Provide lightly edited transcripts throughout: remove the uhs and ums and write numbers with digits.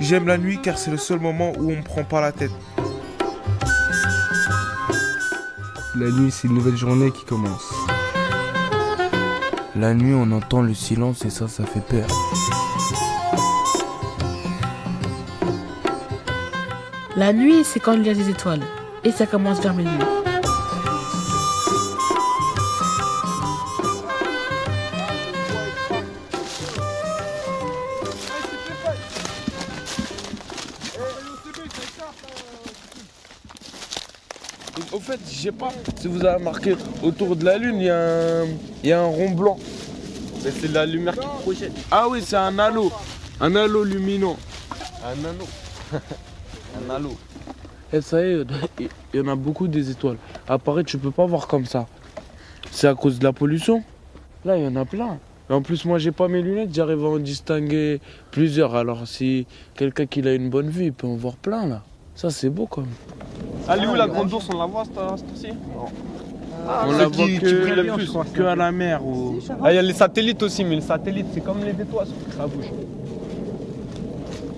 J'aime la nuit car c'est le seul moment où on me prend pas la tête. La nuit, c'est une nouvelle journée qui commence. La nuit, on entend le silence et ça fait peur. La nuit, c'est quand il y a des étoiles. Et ça commence vers minuit. Au fait, je sais pas si vous avez remarqué, autour de la lune, il y a un rond blanc. Mais c'est la lumière qui projette. Ah oui, c'est un halo lumineux. Un anneau. Un halo. Et ça y est, il y en a beaucoup des étoiles. À Paris, tu peux pas voir comme ça. C'est à cause de la pollution. Là, il y en a plein. Et en plus, moi, j'ai pas mes lunettes, j'arrive à en distinguer plusieurs. Alors, si quelqu'un qui a une bonne vue, il peut en voir plein, là. Ça, c'est beau, quand même. Elle est où la grande ours? On la voit cette heure-ci? Non. On la voit qui brille le plus. que à la mer. Ah, il y a les satellites aussi, mais les satellites, c'est comme les étoiles, sauf que ça bouge.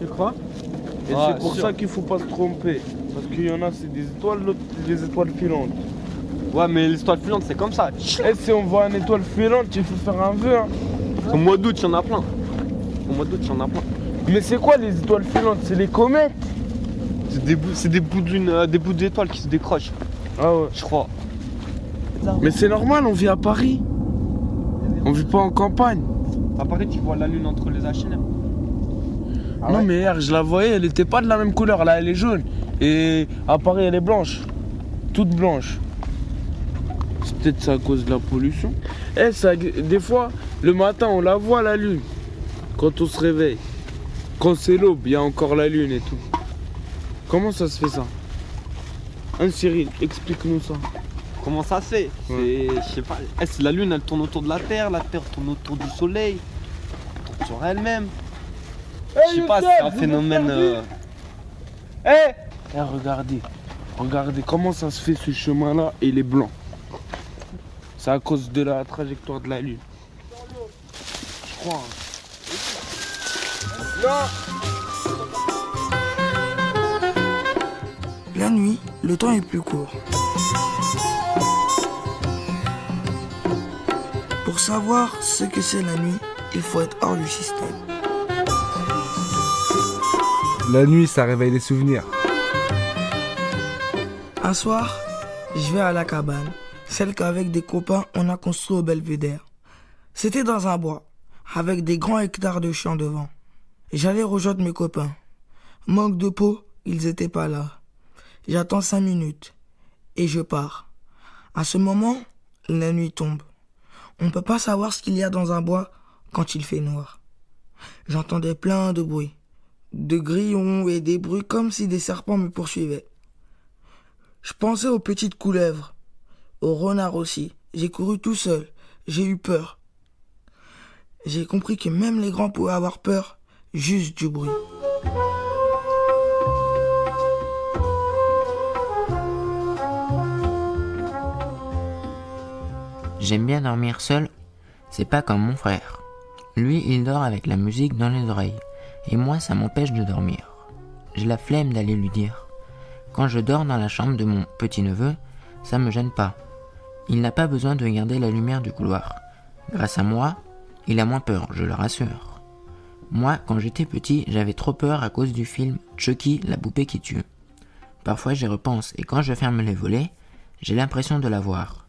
Tu crois? Et Ah, c'est pour sûr. ça qu'il faut pas se tromper. Parce qu'il y en a, c'est des étoiles, l'autre, des étoiles filantes. Ouais, mais les étoiles filantes, c'est comme ça. Et si on voit une étoile filante, il faut faire un vœu. Hein. Au mois d'août, il y en a plein. Au mois d'août, il y en a plein. Mais c'est quoi les étoiles filantes? C'est les comètes? C'est des bouts d'étoiles qui se décrochent, Ah ouais. je crois. Mais c'est normal, on vit à Paris. On vit pas en campagne. À Paris, tu vois la lune entre les H&M. Non mais hier, je la voyais, elle était pas de la même couleur. Là, elle est jaune. Et à Paris, elle est blanche. Toute blanche. C'est peut-être ça à cause de la pollution. Eh, ça, des fois, le matin, on la voit la lune. Quand on se réveille. Quand c'est l'aube, il y a encore la lune et tout. Comment ça se fait ça? Hein, Cyril, explique-nous ça. Comment ça se fait? Ouais. Je sais pas. C'est la lune, elle tourne autour de la Terre tourne autour du soleil, elle tourne sur elle-même. Je sais pas, c'est un phénomène. Eh, regardez. Regardez comment ça se fait ce chemin-là et il est blanc. C'est à cause de la trajectoire de la lune. Je crois. La nuit, le temps est plus court. Pour savoir ce que c'est la nuit, il faut être hors du système. La nuit, ça réveille les souvenirs. Un soir, je vais à la cabane, celle qu'avec des copains on a construit au Belvédère. C'était dans un bois, avec des grands hectares de champs devant. J'allais rejoindre mes copains. Manque de peau, ils étaient pas là. J'attends 5 minutes et je pars. À ce moment, la nuit tombe. On ne peut pas savoir ce qu'il y a dans un bois quand il fait noir. J'entendais plein de bruits, de grillons et des bruits comme si des serpents me poursuivaient. Je pensais aux petites couleuvres, aux renards aussi. J'ai couru tout seul, j'ai eu peur. J'ai compris que même les grands pouvaient avoir peur, juste du bruit. J'aime bien dormir seul, c'est pas comme mon frère. Lui, il dort avec la musique dans les oreilles, et moi, ça m'empêche de dormir. J'ai la flemme d'aller lui dire. Quand je dors dans la chambre de mon petit-neveu, ça me gêne pas. Il n'a pas besoin de garder la lumière du couloir. Grâce à moi, il a moins peur, je le rassure. Moi, quand j'étais petit, j'avais trop peur à cause du film Chucky, la poupée qui tue. Parfois, j'y repense, et quand je ferme les volets, j'ai l'impression de la voir.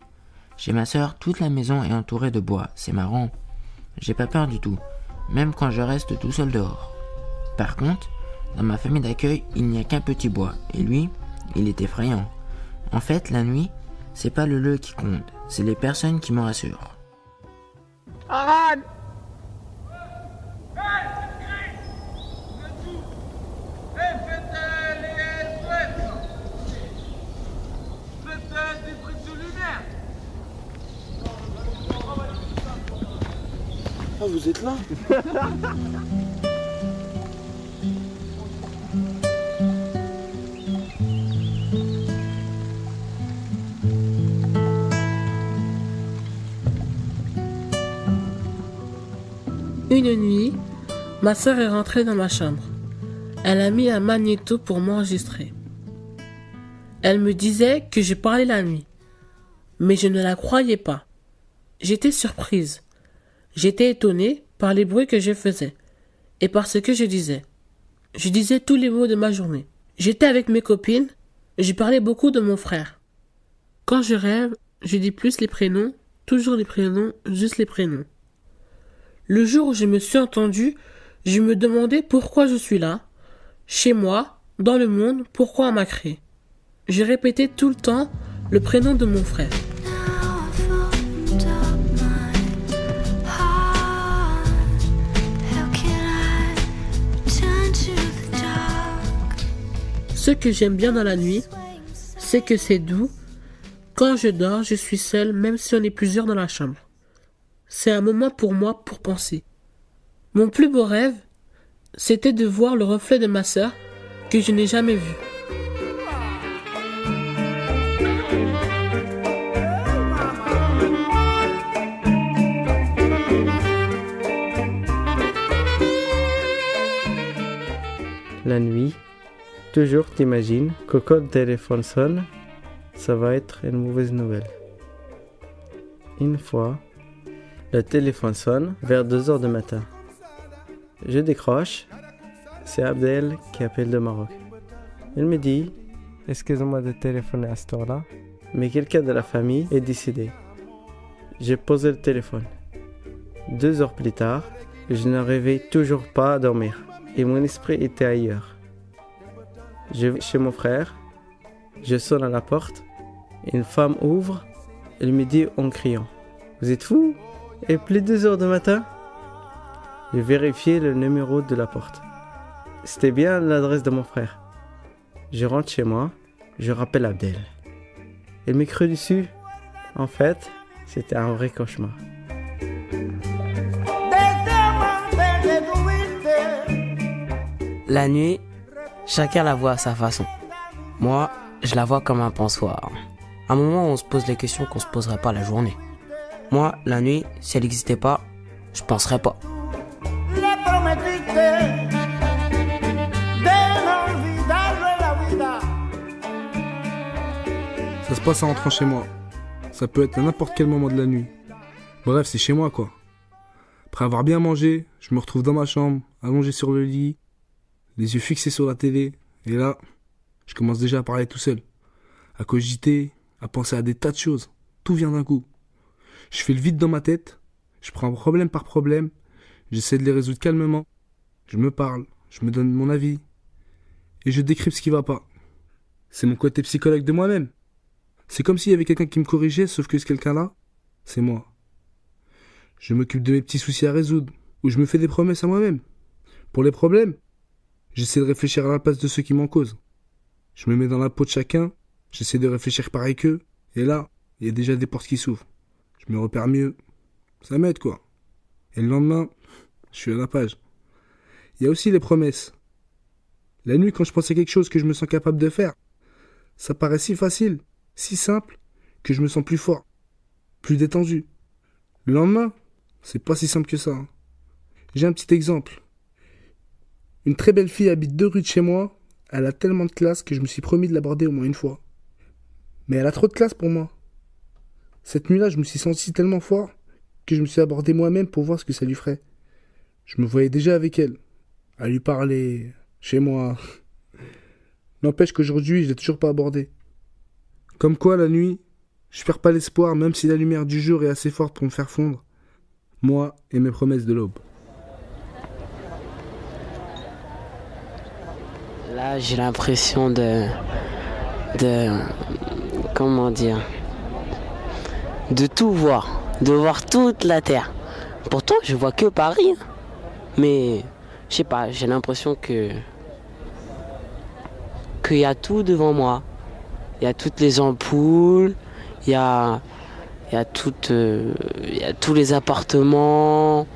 Chez ma sœur, toute la maison est entourée de bois, c'est marrant. J'ai pas peur du tout, même quand je reste tout seul dehors. Par contre, dans ma famille d'accueil, il n'y a qu'un petit bois, et lui, il est effrayant. En fait, la nuit, c'est pas le lieu qui compte, c'est les personnes qui me rassurent. Ah, vous êtes là? Une nuit, ma sœur est rentrée dans ma chambre. Elle a mis un magnéto pour m'enregistrer. Elle me disait que je parlais la nuit, mais je ne la croyais pas. J'étais surprise. J'étais étonnée par les bruits que je faisais et par ce que je disais. Je disais tous les mots de ma journée. J'étais avec mes copines, je parlais beaucoup de mon frère. Quand je rêve, je dis plus les prénoms, toujours les prénoms, juste les prénoms. Le jour où je me suis entendue, je me demandais pourquoi je suis là, chez moi, dans le monde, pourquoi on m'a créé. Je répétais tout le temps le prénom de mon frère. Ce que j'aime bien dans la nuit, c'est que c'est doux. Quand je dors, je suis seule, même si on est plusieurs dans la chambre. C'est un moment pour moi pour penser. Mon plus beau rêve, c'était de voir le reflet de ma sœur que je n'ai jamais vu. La nuit, toujours t'imagines que quand le téléphone sonne, ça va être une mauvaise nouvelle. Une fois, le téléphone sonne vers 2h du matin. Je décroche, c'est Abdel qui appelle de Maroc. Il me dit « Excusez-moi de téléphoner à cette heure-là, mais quelqu'un de la famille est décédé. » J'ai posé le téléphone. 2 heures plus tard, je n'arrivais toujours pas à dormir et mon esprit était ailleurs. Je vais chez mon frère, je sonne à la porte, une femme ouvre, elle me dit en criant « Vous êtes fous ? Et plus 2 heures du matin ?» J'ai vérifié le numéro de la porte. C'était bien l'adresse de mon frère. Je rentre chez moi, je rappelle Abdel. Elle m'écrit dessus. En fait, c'était un vrai cauchemar. La nuit, chacun la voit à sa façon. Moi, je la vois comme un pensoir. Un moment où on se pose les questions qu'on se poserait pas la journée. Moi, la nuit, si elle n'existait pas, je penserais pas. Ça se passe en rentrant chez moi. Ça peut être à n'importe quel moment de la nuit. Bref, c'est chez moi quoi. Après avoir bien mangé, je me retrouve dans ma chambre, allongé sur le lit, les yeux fixés sur la télé. Et là, je commence déjà à parler tout seul. À cogiter, à penser à des tas de choses. Tout vient d'un coup. Je fais le vide dans ma tête, je prends problème par problème, j'essaie de les résoudre calmement. Je me parle, je me donne mon avis. Et je décrypte ce qui va pas. C'est mon côté psychologue de moi-même. C'est comme s'il y avait quelqu'un qui me corrigeait, sauf que ce quelqu'un-là, c'est moi. Je m'occupe de mes petits soucis à résoudre, ou je me fais des promesses à moi-même. Pour les problèmes, j'essaie de réfléchir à la place de ceux qui m'en causent. Je me mets dans la peau de chacun, j'essaie de réfléchir pareil qu'eux, et là, il y a déjà des portes qui s'ouvrent. Je me repère mieux. Ça m'aide quoi. Et le lendemain, je suis à la page. Il y a aussi les promesses. La nuit, quand je pense à quelque chose que je me sens capable de faire, ça paraît si facile, si simple, que je me sens plus fort, plus détendu. Le lendemain, c'est pas si simple que ça. J'ai un petit exemple. Une très belle fille habite 2 rues de chez moi. Elle a tellement de classe que je me suis promis de l'aborder au moins une fois. Mais elle a trop de classe pour moi. Cette nuit-là, je me suis senti tellement fort que je me suis abordé moi-même pour voir ce que ça lui ferait. Je me voyais déjà avec elle, à lui parler, chez moi. N'empêche qu'aujourd'hui, je l'ai toujours pas abordé. Comme quoi, la nuit, je perds pas l'espoir, même si la lumière du jour est assez forte pour me faire fondre. Moi et mes promesses de l'aube. Là, j'ai l'impression comment dire, de tout voir, de voir toute la terre. Pourtant, je vois que Paris, hein. Mais je sais pas, j'ai l'impression qu'il y a tout devant moi. Il y a toutes les ampoules, il y a tous les appartements.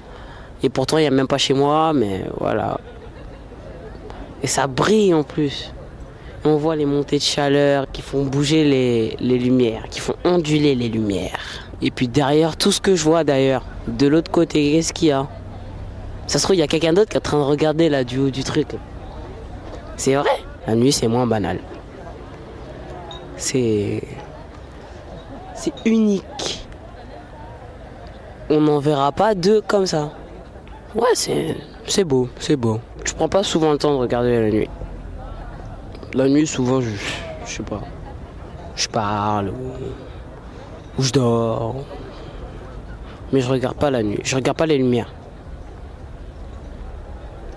Et pourtant, il n'y a même pas chez moi, mais voilà. Et ça brille en plus. Et on voit les montées de chaleur qui font bouger les lumières, qui font onduler les lumières. Et puis derrière, tout ce que je vois d'ailleurs, de l'autre côté, qu'est-ce qu'il y a? Ça se trouve, il y a quelqu'un d'autre qui est en train de regarder là du haut du truc. C'est vrai, la nuit c'est moins banal. C'est unique. On n'en verra pas deux comme ça. Ouais, c'est beau, c'est beau. Je prends pas souvent le temps de regarder la nuit. La nuit, souvent, je sais pas. Je parle ou je dors. Mais je regarde pas la nuit. Je regarde pas les lumières.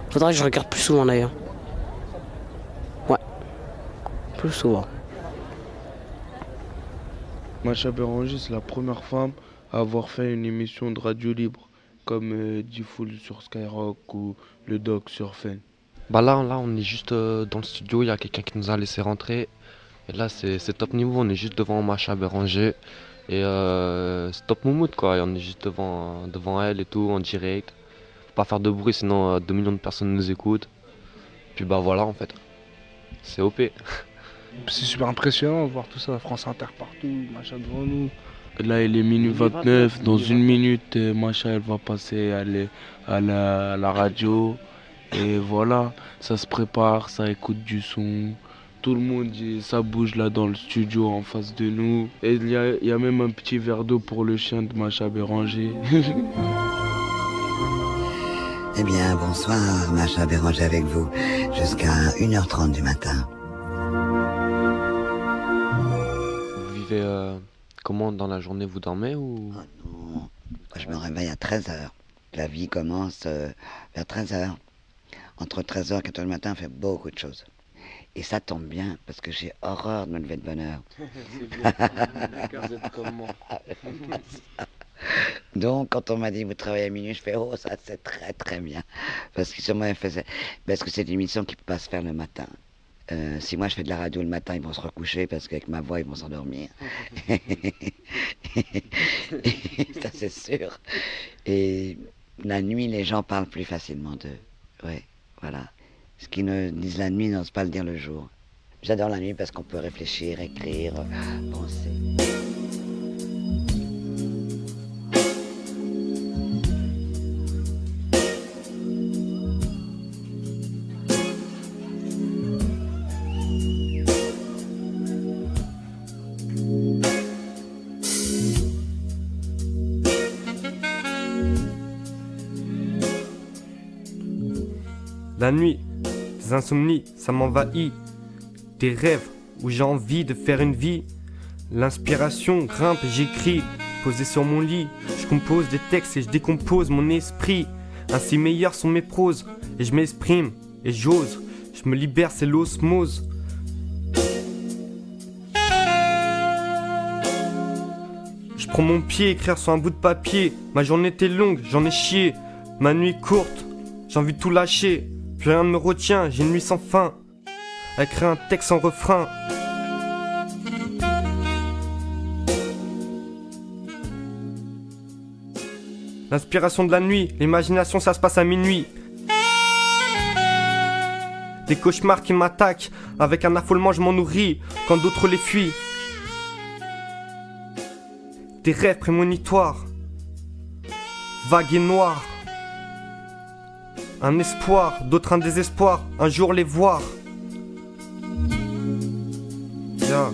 Faudrait que je regarde plus souvent d'ailleurs. Ouais. Plus souvent. Macha Béranger, c'est la première femme à avoir fait une émission de radio libre, comme D-Fool sur Skyrock ou le Doc sur Fun. Bah là, on est juste dans le studio, il y a quelqu'un qui nous a laissé rentrer. Et là, c'est top niveau, on est juste devant Macha Béranger. Et c'est top moumoute quoi, et on est juste devant elle et tout, en direct. Faut pas faire de bruit, sinon 2 millions de personnes nous écoutent. Puis bah voilà en fait, c'est OP. C'est super impressionnant de voir tout ça, France Inter partout, Macha devant nous. Là, il est minuit 29, dans une minute, Macha, elle va passer à la radio. Et voilà, ça se prépare, ça écoute du son. Tout le monde, ça bouge là dans le studio en face de nous. Et il y a même un petit verre d'eau pour le chien de Macha Béranger. Eh bien, bonsoir, Macha Béranger avec vous, jusqu'à 1h30 du matin. Vous vivez comment dans la journée, vous dormez ou... Oh non, je me réveille à 13h. La vie commence vers 13h. Entre 13h et 4h du matin, on fait beaucoup de choses. Et ça tombe bien, parce que j'ai horreur de me lever de bonne heure. C'est bien, vous êtes comme moi. Donc, quand on m'a dit vous travaillez à minuit, je fais oh, ça c'est très très bien. Parce que c'est une émission qui ne peut pas se faire le matin. Si moi je fais de la radio le matin, ils vont se recoucher parce qu'avec ma voix, ils vont s'endormir. Ça c'est sûr. Et la nuit, les gens parlent plus facilement d'eux. Ouais, voilà. Ce qu'ils ne disent la nuit, n'osent pas le dire le jour. J'adore la nuit parce qu'on peut réfléchir, écrire, penser. La nuit, des insomnies, ça m'envahit. Des rêves où j'ai envie de faire une vie. L'inspiration grimpe et j'écris, posé sur mon lit. Je compose des textes et je décompose mon esprit. Ainsi meilleures sont mes proses et je m'exprime et j'ose. Je me libère, c'est l'osmose. Je prends mon pied, écrire sur un bout de papier. Ma journée était longue, j'en ai chié. Ma nuit courte, j'ai envie de tout lâcher. Plus rien ne me retient, j'ai une nuit sans fin. À écrire un texte sans refrain. L'inspiration de la nuit, l'imagination ça se passe à minuit. Des cauchemars qui m'attaquent, avec un affolement je m'en nourris, quand d'autres les fuient. Des rêves prémonitoires, vagues et noirs. Un espoir, d'autres un désespoir, un jour les voir. Yeah.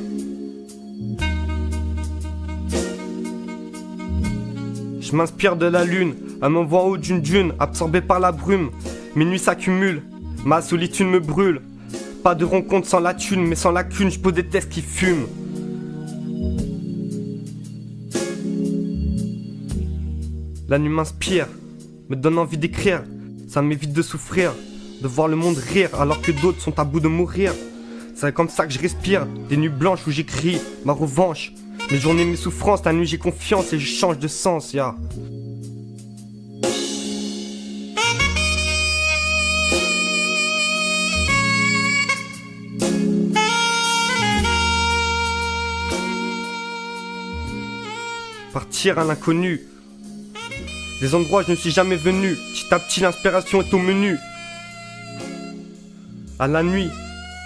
Je m'inspire de la lune, elle m'envoie en haut d'une dune, absorbée par la brume. Mes nuits s'accumulent, ma solitude me brûle. Pas de rencontre sans la thune, mais sans lacune, je pose des textes qui fument. La nuit m'inspire, me donne envie d'écrire. Ça m'évite de souffrir, de voir le monde rire alors que d'autres sont à bout de mourir. C'est comme ça que je respire, des nuits blanches où j'écris ma revanche. Mes journées, mes souffrances, la nuit j'ai confiance et je change de sens, ya. Partir à l'inconnu. Des endroits où je ne suis jamais venu. Petit à petit l'inspiration est au menu. À la nuit,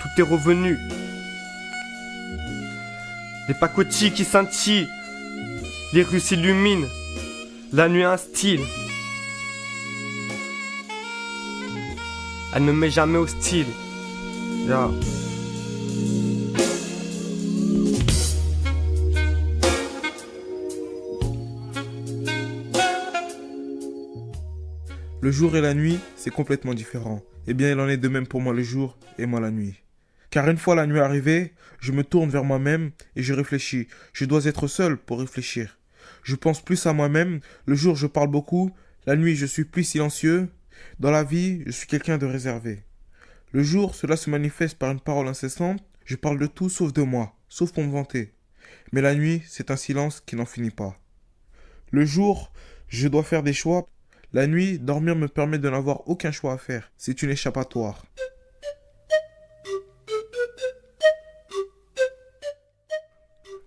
tout est revenu. Des pacotilles qui scintillent. Les rues s'illuminent. La nuit a un style. Elle ne m'est jamais hostile. Ya. Le jour et la nuit, c'est complètement différent. Eh bien, il en est de même pour moi le jour et moi la nuit. Car une fois la nuit arrivée, je me tourne vers moi-même et je réfléchis. Je dois être seul pour réfléchir. Je pense plus à moi-même. Le jour, je parle beaucoup. La nuit, je suis plus silencieux. Dans la vie, je suis quelqu'un de réservé. Le jour, cela se manifeste par une parole incessante. Je parle de tout sauf de moi, sauf pour me vanter. Mais la nuit, c'est un silence qui n'en finit pas. Le jour, je dois faire des choix. La nuit, dormir me permet de n'avoir aucun choix à faire. C'est une échappatoire.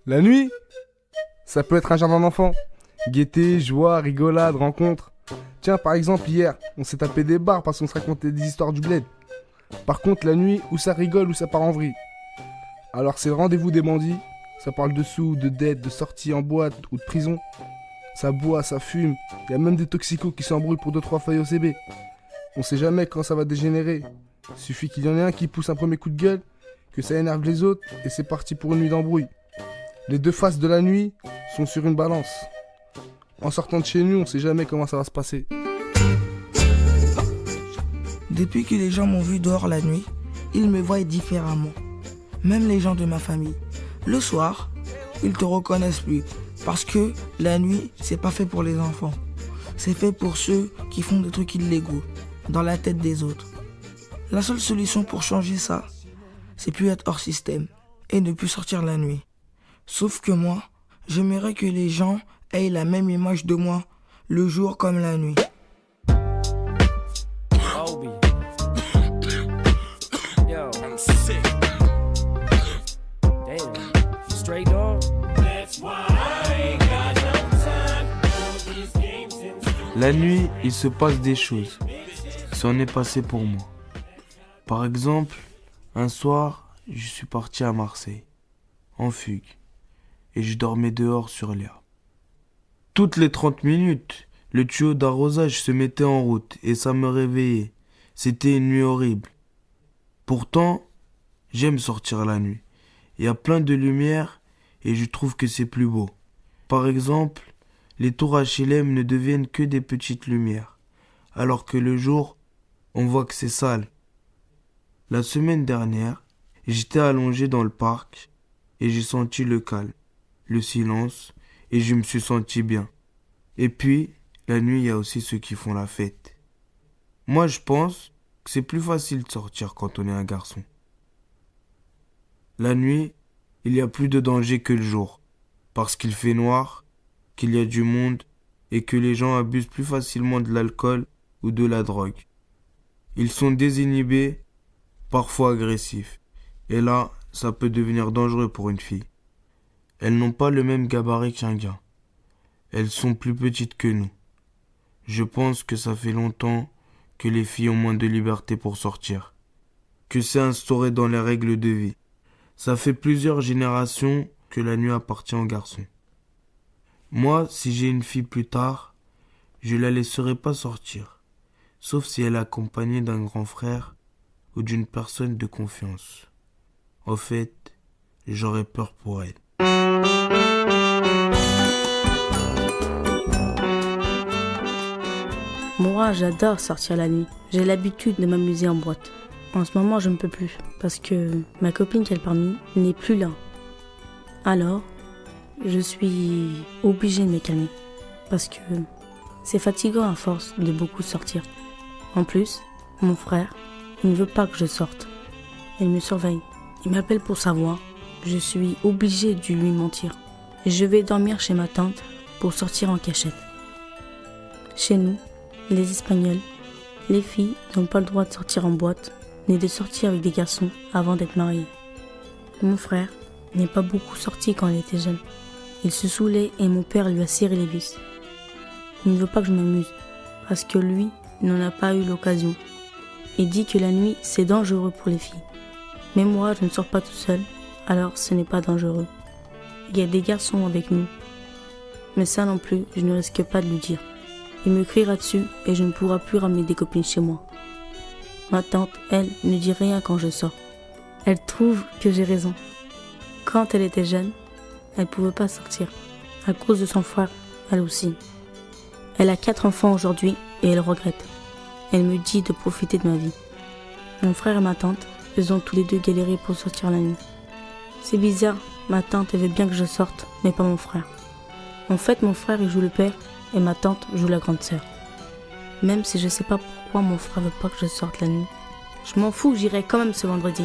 La nuit, ça peut être un jardin d'enfants. Gaieté, joie, rigolade, rencontre. Tiens, par exemple, hier, on s'est tapé des barres parce qu'on se racontait des histoires du bled. Par contre, la nuit, où ça rigole, où ça part en vrille. Alors c'est le rendez-vous des bandits. Ça parle de sous, de dettes, de sorties en boîte ou de prison. Ça boit, ça fume. Il y a même des toxicos qui s'embrouillent pour 2-3 feuilles OCB. On sait jamais quand ça va dégénérer. Suffit qu'il y en ait un qui pousse un premier coup de gueule, que ça énerve les autres, et c'est parti pour une nuit d'embrouille. Les deux faces de la nuit sont sur une balance. En sortant de chez nous, on sait jamais comment ça va se passer. Depuis que les gens m'ont vu dehors la nuit, ils me voient différemment. Même les gens de ma famille. Le soir, ils te reconnaissent plus. Parce que la nuit, c'est pas fait pour les enfants. C'est fait pour ceux qui font des trucs illégaux, dans la tête des autres. La seule solution pour changer ça, c'est plus être hors système et ne plus sortir la nuit. Sauf que moi, j'aimerais que les gens aient la même image de moi, le jour comme la nuit. La nuit, il se passe des choses. C'en est passé pour moi. Par exemple, un soir, je suis parti à Marseille, en fugue, et je dormais dehors sur l'herbe. Toutes les 30 minutes, le tuyau d'arrosage se mettait en route et ça me réveillait. C'était une nuit horrible. Pourtant, j'aime sortir la nuit. Il y a plein de lumière et je trouve que c'est plus beau. Par exemple, les tours HLM ne deviennent que des petites lumières, alors que le jour, on voit que c'est sale. La semaine dernière, j'étais allongé dans le parc et j'ai senti le calme, le silence et je me suis senti bien. Et puis, la nuit, il y a aussi ceux qui font la fête. Moi, je pense que c'est plus facile de sortir quand on est un garçon. La nuit, il y a plus de danger que le jour, parce qu'il fait noir, qu'il y a du monde et que les gens abusent plus facilement de l'alcool ou de la drogue. Ils sont désinhibés, parfois agressifs, et là, ça peut devenir dangereux pour une fille. Elles n'ont pas le même gabarit qu'un gars. Elles sont plus petites que nous. Je pense que ça fait longtemps que les filles ont moins de liberté pour sortir, que c'est instauré dans les règles de vie. Ça fait plusieurs générations que la nuit appartient aux garçons. Moi, si j'ai une fille plus tard, je la laisserai pas sortir, sauf si elle est accompagnée d'un grand frère ou d'une personne de confiance. En fait, j'aurais peur pour elle. Moi, j'adore sortir la nuit. J'ai l'habitude de m'amuser en boîte. En ce moment, je ne peux plus, parce que ma copine qui est parmi n'est plus là. Alors, je suis obligée de me calmer, parce que c'est fatigant à force de beaucoup sortir. En plus, mon frère, il ne veut pas que je sorte. Il me surveille. Il m'appelle pour savoir. Je suis obligée de lui mentir. Et je vais dormir chez ma tante pour sortir en cachette. Chez nous, les Espagnols, les filles n'ont pas le droit de sortir en boîte, ni de sortir avec des garçons avant d'être mariés. Mon frère n'est pas beaucoup sorti quand il était jeune. Il se saoulait et mon père lui a serré les vis. Il ne veut pas que je m'amuse, parce que lui n'en a pas eu l'occasion. Il dit que la nuit, c'est dangereux pour les filles. Mais moi, je ne sors pas tout seul, alors ce n'est pas dangereux. Il y a des garçons avec nous. Mais ça non plus, je ne risque pas de lui dire. Il me criera dessus et je ne pourrai plus ramener des copines chez moi. Ma tante, elle, ne dit rien quand je sors. Elle trouve que j'ai raison. Quand elle était jeune, elle pouvait pas sortir. À cause de son frère, elle aussi. Elle a 4 enfants aujourd'hui et elle regrette. Elle me dit de profiter de ma vie. Mon frère et ma tante, ils ont tous les deux galéré pour sortir la nuit. C'est bizarre, ma tante elle veut bien que je sorte, mais pas mon frère. En fait, mon frère il joue le père et ma tante joue la grande sœur. Même si je sais pas pourquoi mon frère veut pas que je sorte la nuit. Je m'en fous, j'irai quand même ce vendredi.